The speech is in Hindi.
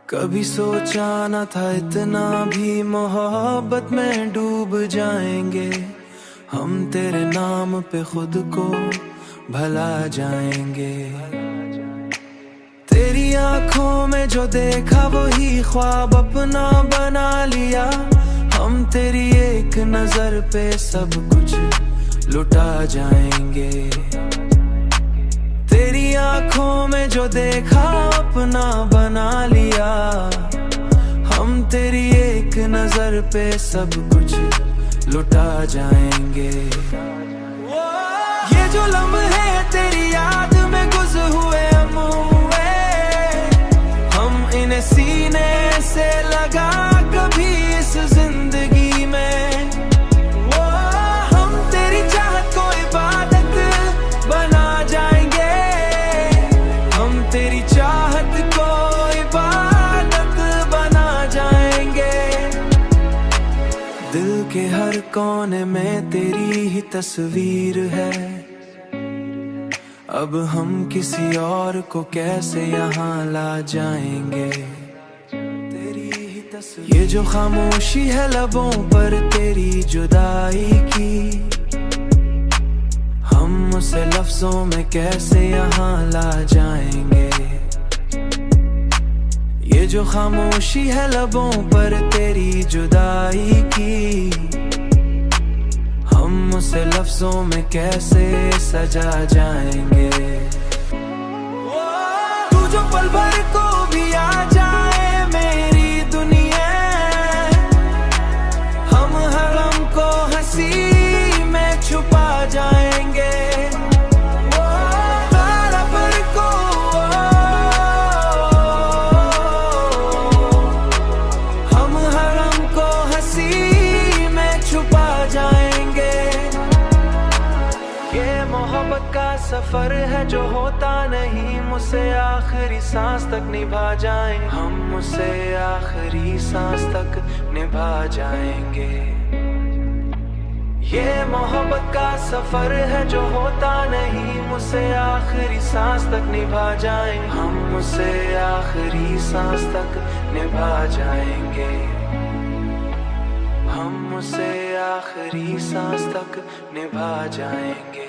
कभी सोचा न था इतना भी मोहब्बत में डूब जाएंगे हम, तेरे नाम पे खुद को भला जाएंगे। तेरी आंखों में जो देखा वही ख्वाब अपना बना लिया हम, तेरी एक नजर पे सब कुछ लुटा जाएंगे। तेरी आंखों में जो देखा अपना बना लिया हम, तेरी एक नजर पे सब कुछ लुटा जाएंगे। ये जो लम्हे तेरी याद में गुज़र हुए हम इन्हें सीने से लगा कभी इस जिंदगी में। हम तेरी चाहत को इबादत बना जाएंगे, हम तेरी चाहत को इबादत बना जाएंगे। दिल के हर कोने में तेरी ही तस्वीर है, अब हम किसी और को कैसे यहाँ ला जाएंगे। तेरी ही तस्वीर, ये जो खामोशी है लबों पर तेरी जुदाई की, हम उसे लफ्जों में कैसे यहाँ ला जाएंगे। ये जो खामोशी है लबों पर तेरी जुदाई की, हम उसे लफ्जों में कैसे सजा जाएंगे। तू जो पल भर को भी आ जाए मेरी दुनिया, हम हर गम को हंसी में छुपा जाएंगे। हम हर गम को हंसी में छुपा जाएंगे। ये मोहब्बत का सफर है जो होता नहीं, मुझसे आखिरी सांस तक निभा जाएंगे हम, उसे आखिरी सांस तक निभा जाएंगे। ये मोहब्बत का सफर है जो होता नहीं, मुझसे आखिरी सांस तक निभा जाएंगे हम, उसे आखिरी सांस तक निभा जाएंगे। हम उसे आखिरी सांस तक निभा जाएंगे।